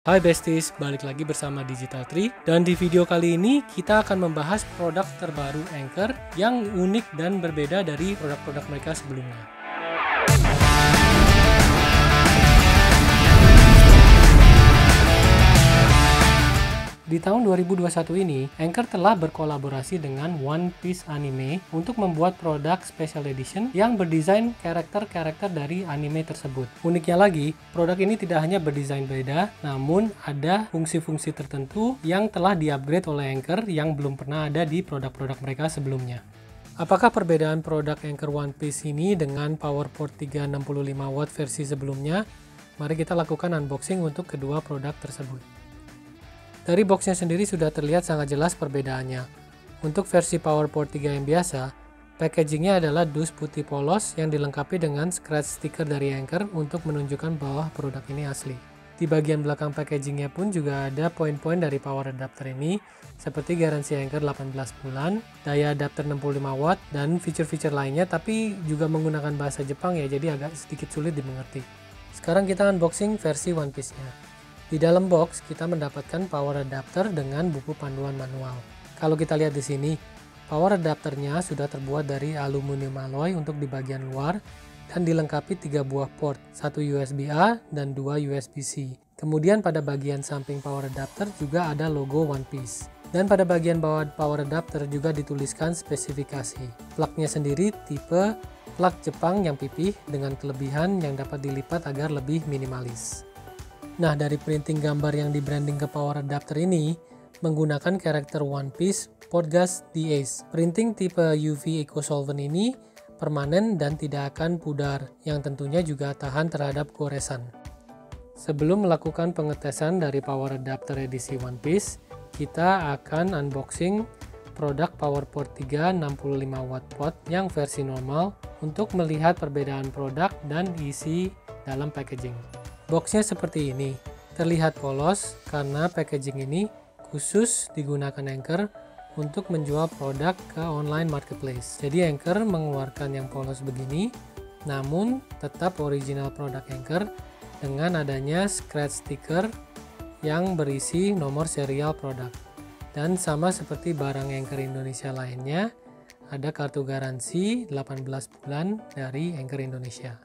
Hai besties, balik lagi bersama Digital Tree dan di video kali ini kita akan membahas produk terbaru Anker yang unik dan berbeda dari produk-produk mereka sebelumnya. Di tahun 2021 ini, Anker telah berkolaborasi dengan One Piece Anime untuk membuat produk Special Edition yang berdesain karakter-karakter dari anime tersebut. Uniknya lagi, produk ini tidak hanya berdesain beda, namun ada fungsi-fungsi tertentu yang telah di-upgrade oleh Anker yang belum pernah ada di produk-produk mereka sebelumnya. Apakah perbedaan produk Anker One Piece ini dengan PowerPort 365W versi sebelumnya? Mari kita lakukan unboxing untuk kedua produk tersebut. Dari boxnya sendiri sudah terlihat sangat jelas perbedaannya. Untuk versi PowerPort 3 yang biasa, packagingnya adalah dus putih polos yang dilengkapi dengan scratch sticker dari Anker untuk menunjukkan bahwa produk ini asli. Di bagian belakang packagingnya pun juga ada poin-poin dari power adapter ini, seperti garansi Anker 18 bulan, daya adapter 65W, dan fitur-fitur lainnya, tapi juga menggunakan bahasa Jepang ya, jadi agak sedikit sulit dimengerti. Sekarang kita unboxing versi One Piece-nya. Di dalam box kita mendapatkan power adapter dengan buku panduan manual. Kalau kita lihat di sini, power adapternya sudah terbuat dari aluminium alloy untuk di bagian luar dan dilengkapi 3 buah port, 1 USB-A dan 2 USB-C. Kemudian pada bagian samping power adapter juga ada logo One Piece. Dan pada bagian bawah power adapter juga dituliskan spesifikasi. Plugnya sendiri tipe plug Jepang yang pipih dengan kelebihan yang dapat dilipat agar lebih minimalis. Nah, dari printing gambar yang di branding ke power adapter ini menggunakan karakter One Piece Portgas The Ace. Printing tipe UV Eco Solvent ini permanen dan tidak akan pudar, yang tentunya juga tahan terhadap goresan. Sebelum melakukan pengetesan dari power adapter edisi One Piece, kita akan unboxing produk PowerPort 3 65W pot yang versi normal untuk melihat perbedaan produk dan isi dalam packaging. Boxnya seperti ini, terlihat polos karena packaging ini khusus digunakan Anker untuk menjual produk ke online marketplace. Jadi Anker mengeluarkan yang polos begini, namun tetap original produk Anker dengan adanya scratch sticker yang berisi nomor serial produk. Dan sama seperti barang Anker Indonesia lainnya, ada kartu garansi 18 bulan dari Anker Indonesia.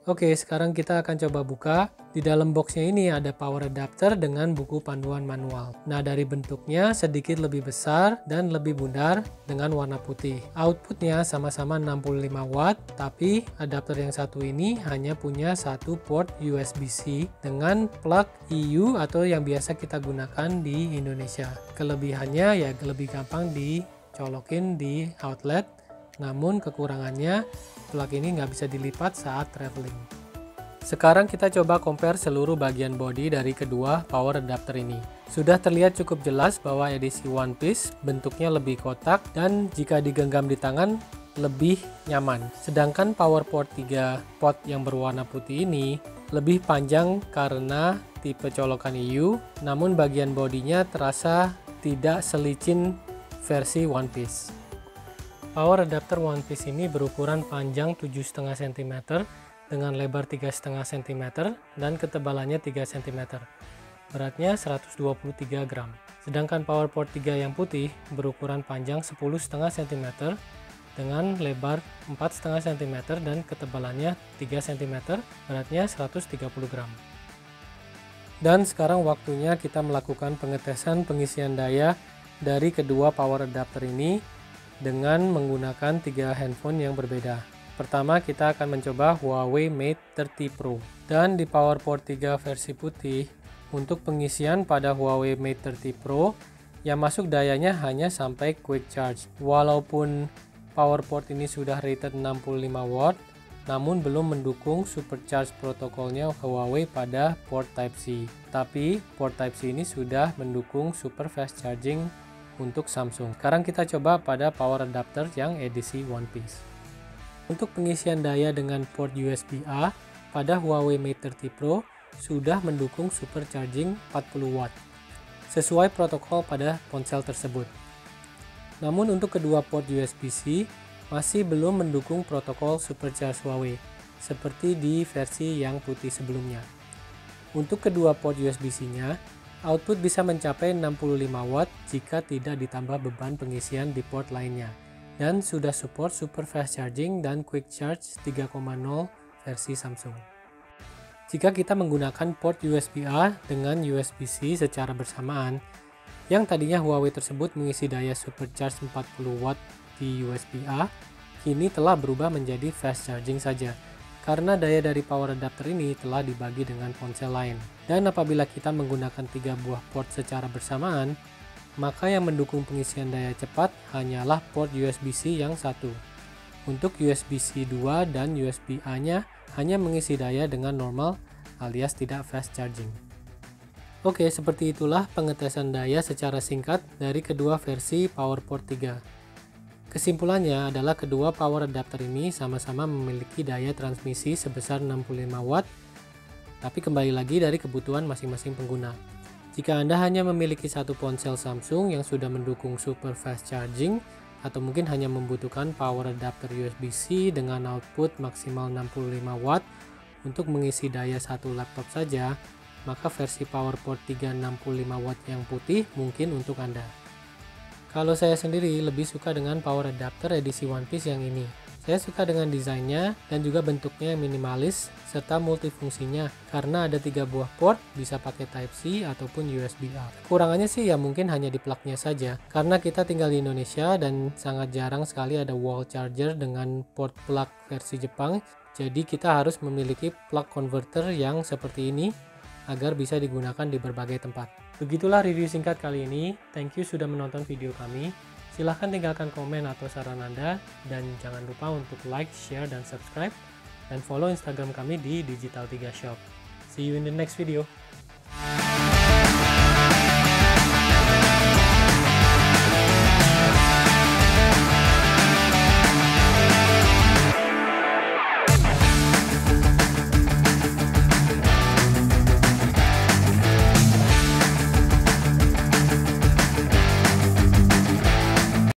Oke, sekarang kita akan coba buka. Di dalam boxnya ini ada power adapter dengan buku panduan manual. Nah, dari bentuknya sedikit lebih besar dan lebih bundar dengan warna putih. Outputnya sama-sama 65W, tapi adapter yang satu ini hanya punya satu port USB-C dengan plug EU atau yang biasa kita gunakan di Indonesia. Kelebihannya ya lebih gampang dicolokin di outlet, namun kekurangannya plug ini nggak bisa dilipat saat traveling. Sekarang kita coba compare seluruh bagian body dari kedua power adapter ini. Sudah terlihat cukup jelas bahwa edisi One Piece bentuknya lebih kotak dan jika digenggam di tangan lebih nyaman. Sedangkan PowerPort 3 pot yang berwarna putih ini lebih panjang karena tipe colokan EU, namun bagian bodinya terasa tidak selicin versi One Piece. Power adapter One Piece ini berukuran panjang 7,5 cm dengan lebar 3,5 cm dan ketebalannya 3 cm. Beratnya 123 gram. Sedangkan PowerPort 3 yang putih berukuran panjang 10,5 cm dengan lebar 4,5 cm dan ketebalannya 3 cm, beratnya 130 gram. Dan sekarang waktunya kita melakukan pengetesan pengisian daya dari kedua power adapter ini dengan menggunakan 3 handphone yang berbeda. Pertama kita akan mencoba Huawei Mate 30 Pro. Dan di PowerPort 3 versi putih, untuk pengisian pada Huawei Mate 30 Pro yang masuk dayanya hanya sampai quick charge. Walaupun PowerPort ini sudah rated 65W, namun belum mendukung supercharge protokolnya Huawei pada port Type-C. Tapi port Type-C ini sudah mendukung super fast charging untuk Samsung. Sekarang kita coba pada power adapter yang edisi One Piece. Untuk pengisian daya dengan port USB-A pada Huawei Mate 30 Pro sudah mendukung super charging 40W sesuai protokol pada ponsel tersebut. Namun untuk kedua port USB-C masih belum mendukung protokol supercharge Huawei seperti di versi yang putih sebelumnya. Untuk kedua port USB-C-nya, output bisa mencapai 65 watt jika tidak ditambah beban pengisian di port lainnya, dan sudah support super fast charging dan quick charge 3.0 versi Samsung. Jika kita menggunakan port USB-A dengan USB-C secara bersamaan, yang tadinya Huawei tersebut mengisi daya supercharge 40 watt di USB-A, kini telah berubah menjadi fast charging saja, karena daya dari power adapter ini telah dibagi dengan ponsel lain. Dan apabila kita menggunakan 3 buah port secara bersamaan, maka yang mendukung pengisian daya cepat hanyalah port USB-C yang satu. Untuk USB-C 2 dan USB-A-nya hanya mengisi daya dengan normal alias tidak fast charging. Oke, seperti itulah pengetesan daya secara singkat dari kedua versi PowerPort 3. Kesimpulannya adalah kedua power adapter ini sama-sama memiliki daya transmisi sebesar 65 watt, tapi kembali lagi dari kebutuhan masing-masing pengguna. Jika Anda hanya memiliki satu ponsel Samsung yang sudah mendukung super fast charging, atau mungkin hanya membutuhkan power adapter USB-C dengan output maksimal 65 watt untuk mengisi daya satu laptop saja, maka versi PowerPort 3 65 watt yang putih mungkin untuk Anda. Kalau saya sendiri lebih suka dengan power adapter edisi One Piece yang ini. Saya suka dengan desainnya dan juga bentuknya yang minimalis serta multifungsinya, karena ada 3 buah port, bisa pakai Type-C ataupun USB-A. Kekurangannya sih ya mungkin hanya di plugnya saja, karena kita tinggal di Indonesia dan sangat jarang sekali ada wall charger dengan port plug versi Jepang, jadi kita harus memiliki plug converter yang seperti ini agar bisa digunakan di berbagai tempat. Begitulah review singkat kali ini. Thank you sudah menonton video kami. Silahkan tinggalkan komen atau saran Anda, dan jangan lupa untuk like, share, dan subscribe, dan follow Instagram kami di Digital 3 Shop. See you in the next video.